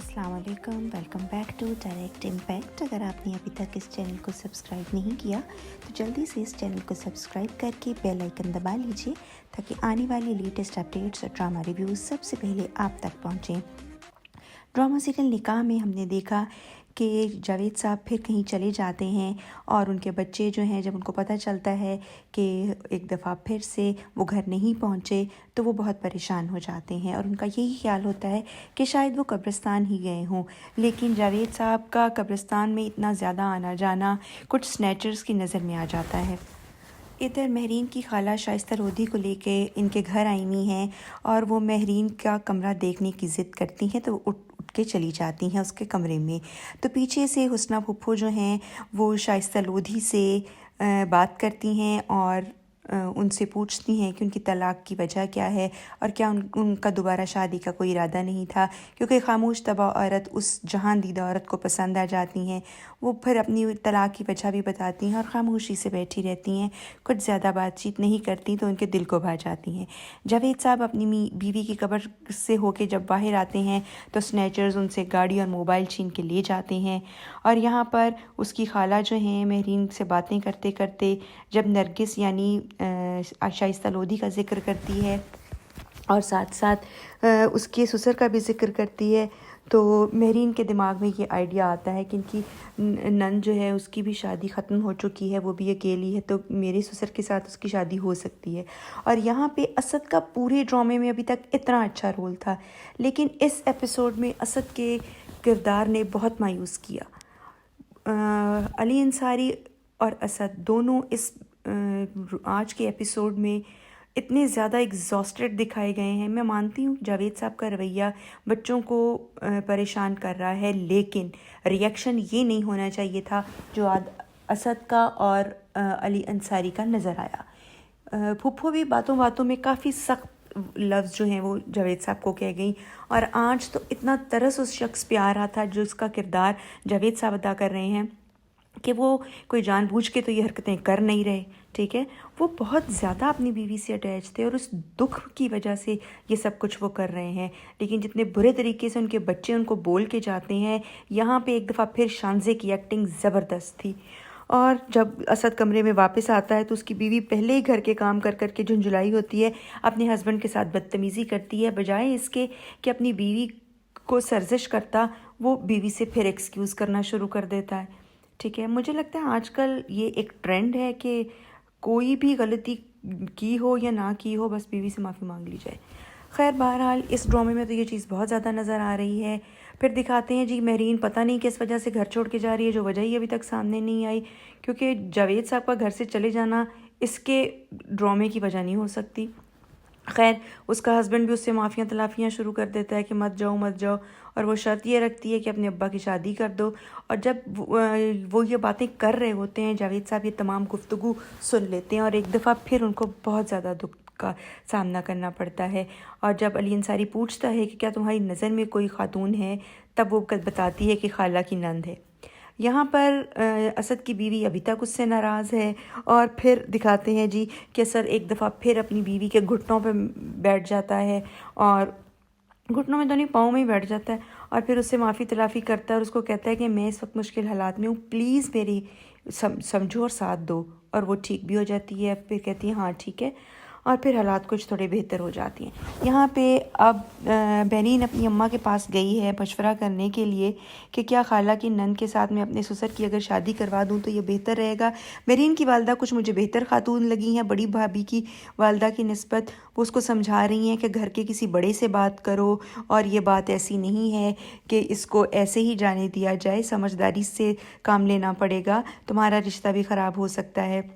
अस्सलाम वालेकुम, welcome back to Direct Impact. अगर आपने अभी तक इस चैनल को सब्सक्राइब नहीं किया तो जल्दी से इस चैनल को सब्सक्राइब करके बेल आइकन दबा लीजिए ताकि आने वाली लेटेस्ट अपडेट्स और ड्रामा रिव्यूज़ सबसे पहले आप तक पहुँचें। ड्रामा सीरियल निकाह में हमने देखा कि जावेद साहब फिर कहीं चले जाते हैं और उनके बच्चे जो हैं, जब उनको पता चलता है कि एक दफ़ा फिर से वो घर नहीं पहुँचे तो वो बहुत परेशान हो जाते हैं और उनका यही ख्याल होता है कि शायद वो कब्रिस्तान ही गए हों। लेकिन जावेद साहब का कब्रिस्तान में इतना ज़्यादा आना जाना कुछ स्नैचर्स की नज़र में आ जाता है। इधर महरीन की खाला शाइस्ता लोधी को लेके इनके घर आई हुई हैं और वो महरीन का कमरा देखने की ज़िद करती हैं तो वो उठ के चली जाती हैं उसके कमरे में। तो पीछे से हुस्ना फुप्पो जो हैं वो शाइस्ता लोधी से बात करती हैं और उनसे पूछती हैं कि उनकी तलाक़ की वजह क्या है और क्या उनका दोबारा शादी का कोई इरादा नहीं था, क्योंकि खामोश तबा औरत उस जहान दीदा औरत को पसंद आ जाती हैं। वो फिर अपनी तलाक़ की वजह भी बताती हैं और ख़ामोशी से बैठी रहती हैं, कुछ ज़्यादा बातचीत नहीं करती तो उनके दिल को भा जाती हैं। जावेद साहब अपनी बीवी की कब्र से होके जब बाहर आते हैं तो स्नैचर्स उनसे गाड़ी और मोबाइल छीन के ले जाते हैं और यहाँ पर उसकी खाला जो हैं महरीन से बातें करते करते जब नरगिस यानी शाइस्ता लोधी का ज़िक्र करती है और साथ साथ उसके ससुर का भी ज़िक्र करती है तो महरीन के दिमाग में ये आइडिया आता है कि इनकी नंद जो है उसकी भी शादी ख़त्म हो चुकी है, वो भी अकेली है, तो मेरे ससुर के साथ उसकी शादी हो सकती है। और यहाँ पे असद का पूरे ड्रामे में अभी तक इतना अच्छा रोल था, लेकिन इस एपिसोड में असद के किरदार ने बहुत मायूस किया। अली अंसारी और असद दोनों इस आज के एपिसोड में इतने ज़्यादा एग्जॉस्टेड दिखाए गए हैं। मैं मानती हूँ जावेद साहब का रवैया बच्चों को परेशान कर रहा है, लेकिन रिएक्शन ये नहीं होना चाहिए था जो आज असद का और अली अंसारी का नज़र आया। फुप्पो भी बातों बातों में काफ़ी सख्त लफ्ज़ जो हैं वो जावेद साहब को कह गई और आज तो इतना तरस उस शख्स पे आ रहा था जो उसका किरदार जावेद साहब अदा कर रहे हैं कि वो कोई जानबूझ के तो ये हरकतें कर नहीं रहे, ठीक है। वो बहुत ज़्यादा अपनी बीवी से अटैच थे और उस दुख की वजह से ये सब कुछ वो कर रहे हैं, लेकिन जितने बुरे तरीके से उनके बच्चे उनको बोल के जाते हैं, यहाँ पे एक दफ़ा फिर शानज़े की एक्टिंग ज़बरदस्त थी। और जब असद कमरे में वापस आता है तो उसकी बीवी पहले ही घर के काम कर कर के झुंझुलाई होती है, अपने हस्बैंड के साथ बदतमीज़ी करती है, बजाय इसके कि अपनी बीवी को सर्जिश करता वो बीवी से फिर एक्सक्यूज़ करना शुरू कर देता है, ठीक है। मुझे लगता है आजकल ये एक ट्रेंड है कि कोई भी गलती की हो या ना की हो बस बीवी से माफ़ी मांग ली जाए। खैर बहरहाल इस ड्रामे में तो ये चीज़ बहुत ज़्यादा नज़र आ रही है। फिर दिखाते हैं जी महरीन पता नहीं किस वजह से घर छोड़ के जा रही है, जो वजह ही अभी तक सामने नहीं आई, क्योंकि जावेद साहब का घर से चले जाना इसके ड्रामे की वजह नहीं हो सकती। खैर उसका हस्बैंड भी उससे माफ़ियाँ तलाफ़ियाँ शुरू कर देता है कि मत जाओ, और वो शर्त ये रखती है कि अपने अब्बा की शादी कर दो। और जब वो ये बातें कर रहे होते हैं जावेद साहब ये तमाम गुफ्तगू सुन लेते हैं और एक दफ़ा फिर उनको बहुत ज़्यादा दुख का सामना करना पड़ता है। और जब अली अंसारी पूछता है कि क्या तुम्हारी नज़र में कोई खातून है, तब वो बताती है कि खाला की नंद है। यहाँ पर असद की बीवी अभी तक उससे नाराज़ है और फिर दिखाते हैं जी कि असद एक दफ़ा फिर अपनी बीवी के घुटनों पे बैठ जाता है, और घुटनों में तो नहीं पाँव में ही बैठ जाता है और फिर उससे माफ़ी तलाफ़ी करता है और उसको कहता है कि मैं इस वक्त मुश्किल हालात में हूँ, प्लीज़ मेरी समझो और साथ दो। और वो ठीक भी हो जाती है, फिर कहती है हाँ ठीक है, और फिर हालात कुछ थोड़े बेहतर हो जाती हैं। यहाँ पे अब बहरीन अपनी अम्मा के पास गई है मशवरा करने के लिए कि क्या खाला की नंद के साथ मैं अपने ससुर की अगर शादी करवा दूँ तो ये बेहतर रहेगा। बहरीन की वालदा कुछ मुझे बेहतर खातून लगी हैं बड़ी भाभी की वालदा की निस्बत। वो उसको समझा रही हैं कि घर के किसी बड़े से बात करो और ये बात ऐसी नहीं है कि इसको ऐसे ही जाने दिया जाए, समझदारी से काम लेना पड़ेगा, तुम्हारा रिश्ता भी ख़राब हो सकता है।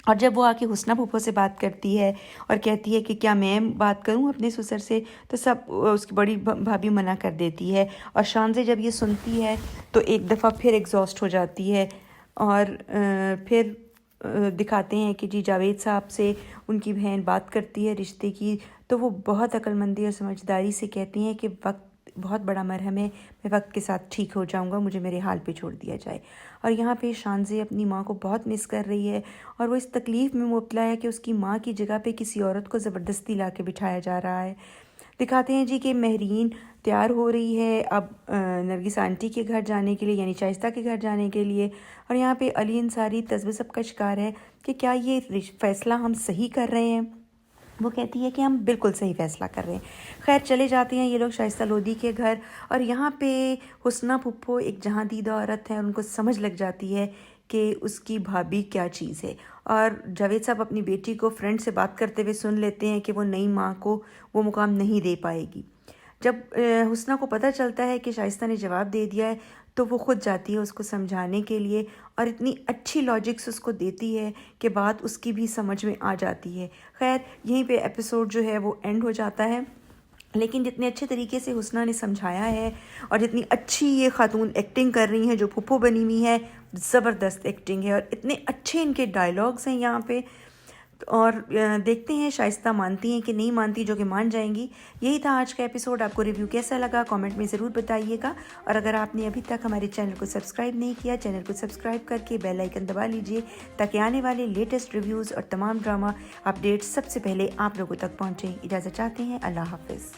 और जब वो आके हुस्ना फूफो से बात करती है और कहती है कि क्या मैं बात करूं अपने ससुर से, तो सब उसकी बड़ी भाभी मना कर देती है। और शान से जब ये सुनती है तो एक दफ़ा फिर एग्जॉस्ट हो जाती है और फिर दिखाते हैं कि जी जावेद साहब से उनकी बहन बात करती है रिश्ते की, तो वो बहुत अक्लमंदी और समझदारी से कहती हैं कि वक्त बहुत बड़ा मरहम है, मैं वक्त के साथ ठीक हो जाऊंगा, मुझे मेरे हाल पे छोड़ दिया जाए। और यहाँ पे शानज़े अपनी माँ को बहुत मिस कर रही है और वो इस तकलीफ़ में मुब्तला है कि उसकी माँ की जगह पे किसी औरत को ज़बरदस्ती ला के बिठाया जा रहा है। دکھاتے ہیں جی کہ مہرین تیار ہو رہی ہے اب نرگس آنٹی کے گھر جانے کے لیے، یعنی شائستہ کے گھر جانے کے لیے، اور یہاں پہ علی انصاری تذبذب کا شکار ہے کہ کیا یہ فیصلہ ہم صحیح کر رہے ہیں. وہ کہتی ہے کہ ہم بالکل صحیح فیصلہ کر رہے ہیں. خیر چلے جاتے ہیں یہ لوگ شائستہ لودھی کے گھر، اور یہاں پہ حسنہ پھپھو ایک جہاں دیدہ عورت ہے، ان کو سمجھ لگ جاتی ہے کہ اس کی بھابھی کیا چیز ہے. اور جاوید صاحب اپنی بیٹی کو فرینڈ سے بات کرتے ہوئے سن لیتے ہیں کہ وہ نئی ماں کو وہ مقام نہیں دے پائے گی. جب حسنہ کو پتہ چلتا ہے کہ شائستہ نے جواب دے دیا ہے تو وہ خود جاتی ہے اس کو سمجھانے کے لیے، اور اتنی اچھی لاجکس اس کو دیتی ہے کہ بات اس کی بھی سمجھ میں آ جاتی ہے. خیر یہیں پہ ایپیسوڈ جو ہے وہ اینڈ ہو جاتا ہے. لیکن جتنے اچھے طریقے سے حسنہ نے سمجھایا ہے اور جتنی اچھی یہ خاتون ایکٹنگ کر رہی ہیں جو پھپھو بنی ہوئی ہے، زبردست ایکٹنگ ہے، اور اتنے اچھے ان کے ڈائلاگز ہیں یہاں پہ. اور دیکھتے ہیں شائستہ مانتی ہیں کہ نہیں مانتی، جو کہ مان جائیں گی. یہی تھا آج کا ایپیسوڈ. آپ کو ریویو کیسا لگا کامنٹ میں ضرور بتائیے گا. اور اگر آپ نے ابھی تک ہمارے چینل کو سبسکرائب نہیں کیا، چینل کو سبسکرائب کر کے بیل آئیکن دبا لیجئے تاکہ آنے والے لیٹسٹ ریویوز اور تمام ڈرامہ اپڈیٹس سب سے پہلے آپ لوگوں تک پہنچیں. اجازت چاہتے ہیں. اللہ حافظ.